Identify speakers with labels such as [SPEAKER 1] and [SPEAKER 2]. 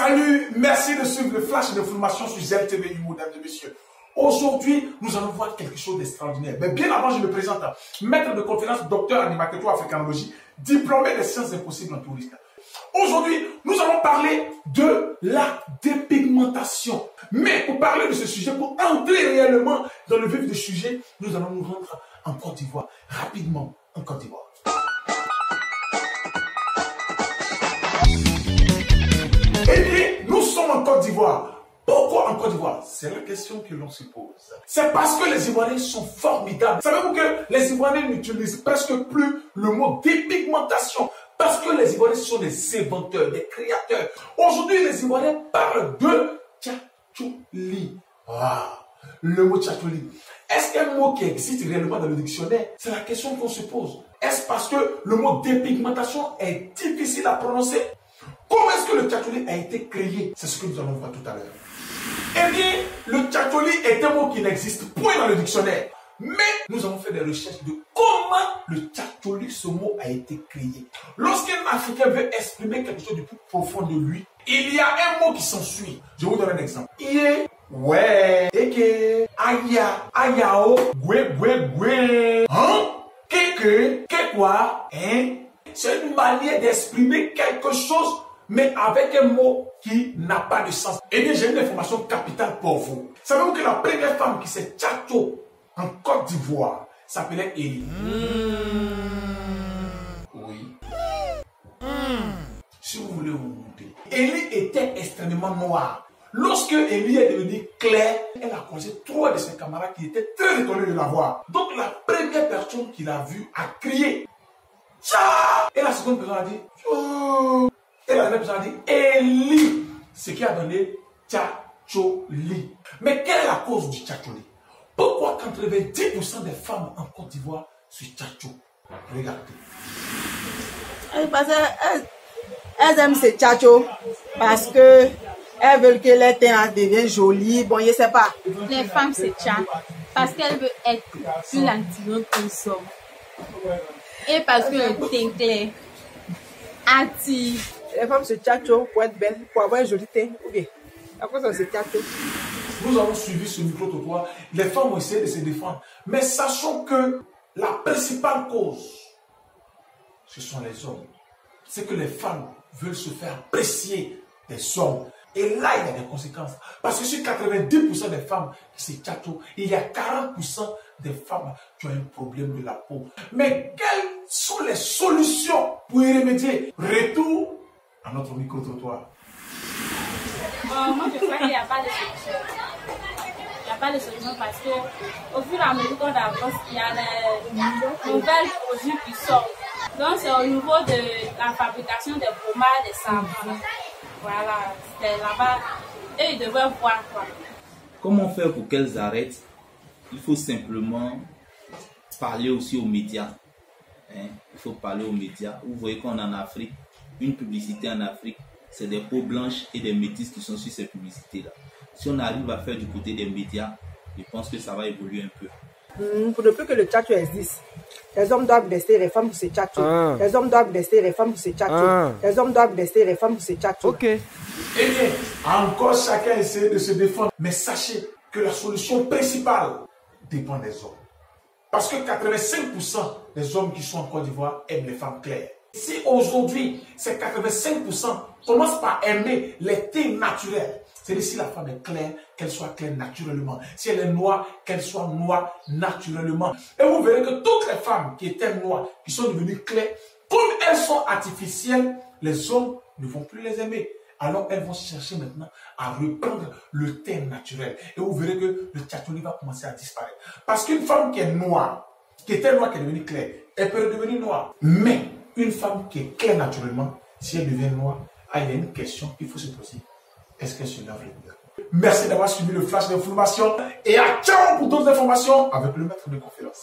[SPEAKER 1] Salut, merci de suivre le flash d'information sur ZTV Humour, mesdames et messieurs. Aujourd'hui, nous allons voir quelque chose d'extraordinaire. Mais bien avant, je me présente. Maître de conférence, docteur en africanologie, diplômé des sciences impossibles en tourisme. Aujourd'hui, nous allons parler de la dépigmentation. Mais pour parler de ce sujet, pour entrer réellement dans le vif du sujet, nous allons nous rendre en Côte d'Ivoire. Rapidement, en Côte d'Ivoire. Eh bien, nous sommes en Côte d'Ivoire. Pourquoi en Côte d'Ivoire? C'est la question que l'on se pose. C'est parce que les Ivoiriens sont formidables. Savez-vous que les Ivoiriens n'utilisent presque plus le mot dépigmentation? Parce que les Ivoiriens sont des inventeurs, des créateurs. Aujourd'hui, les Ivoiriens parlent de tchatchouli. Le mot tchatchouli. Est-ce qu'un mot qui existe réellement dans le dictionnaire? C'est la question qu'on se pose. Est-ce parce que le mot dépigmentation est difficile à prononcer? Comment est-ce que le tchatchouli a été créé? C'est ce que nous allons voir tout à l'heure. Eh bien, le tchatchouli est un mot qui n'existe point dans le dictionnaire. Mais nous avons fait des recherches de comment le tchatchouli, ce mot, a été créé. Lorsqu'un Africain veut exprimer quelque chose du plus profond de lui, il y a un mot qui s'ensuit. Je vous donne un exemple. Ié, ouais, eke, aya, ayao, gwe, hein, keke, quoi, hein. C'est une manière d'exprimer quelque chose, mais avec un mot qui n'a pas de sens. Eh bien, j'ai une information capitale pour vous. Savez-vous que la première femme qui s'est tchatcho en Côte d'Ivoire s'appelait Élie? Oui. Si vous voulez vous monter. Élie était extrêmement noire. Lorsque Élie est devenue claire, elle a causé trois de ses camarades qui étaient très étonnés de la voir. Donc la première personne qui l'a vue a crié Tcha! Et la seconde personne a dit Tchou! Et la deuxième personne a dit Élie! Ce qui a donné tchatchouli. Mais quelle est la cause du tchatchouli? Pourquoi 90% des femmes en Côte d'Ivoire se tchatchou? Regardez.
[SPEAKER 2] Parce qu'elles aiment ce tchatcho parce que elles veulent que leur teint devienne joli. Bon, je sais pas.
[SPEAKER 3] Les femmes se tchatchent parce qu'elles veulent être plus naturelles que les hommes. Et parce que le teint clair attire.
[SPEAKER 2] Les femmes se tchatchent pour être belles, pour avoir un joli teint. Ou bien, à cause de ce tchatcho.
[SPEAKER 1] Nous avons suivi ce micro-trottoir. Les femmes ont essayé de se défendre. Mais sachons que la principale cause, ce sont les hommes. C'est que les femmes veulent se faire apprécier des hommes. Et là, il y a des conséquences. Parce que sur 90% des femmes qui se tchatchent, il y a 40% des femmes qui ont un problème de la peau. Mais quelles sont les solutions pour y remédier? Retour à notre micro-trottoir.
[SPEAKER 3] Moi, je crois qu'il n'y a pas de solution. Il n'y a pas de solution parce que au fur et à mesure qu'on avance, il y a des nouvelles produits qui sortent. Donc, c'est au niveau de la fabrication des pommades, des savons. Voilà, c'est là-bas. Et ils devraient voir quoi.
[SPEAKER 4] Comment faire pour qu'elles arrêtent? Il faut simplement parler aussi aux médias. Il faut parler aux médias. Vous voyez qu'on est en Afrique, une publicité en Afrique, c'est des peaux blanches et des métis qui sont sur ces publicités-là. Si on arrive à faire du côté des médias, je pense que ça va évoluer un peu.
[SPEAKER 2] Pour ne plus que le tchatcho existe, les hommes doivent laisser les femmes pour se tchatcher. Les hommes doivent laisser les femmes pour se tchatcher. Les hommes doivent laisser les femmes pour se tchatcher.
[SPEAKER 1] Ok. Eh bien, encore chacun essaie de se défendre. Mais sachez que la solution principale dépend des hommes. Parce que 85% des hommes qui sont en Côte d'Ivoire aiment les femmes claires. Si aujourd'hui, ces 85% commencent par aimer les teints naturels, c'est-à-dire si la femme est claire, qu'elle soit claire naturellement. Si elle est noire, qu'elle soit noire naturellement. Et vous verrez que toutes les femmes qui étaient noires, qui sont devenues claires, comme elles sont artificielles, les hommes ne vont plus les aimer. Alors elles vont chercher maintenant à reprendre le teint naturel. Et vous verrez que le tchatchouli va commencer à disparaître. Parce qu'une femme qui est noire, qui était noire, qui est devenue claire, elle peut redevenir noire. Mais une femme qui est claire naturellement, si elle devient noire, il y a une question qu'il faut se poser. Est-ce qu'elle se lave les dents? Merci d'avoir suivi le flash d'information et à ciao pour d'autres informations avec le maître de conférence.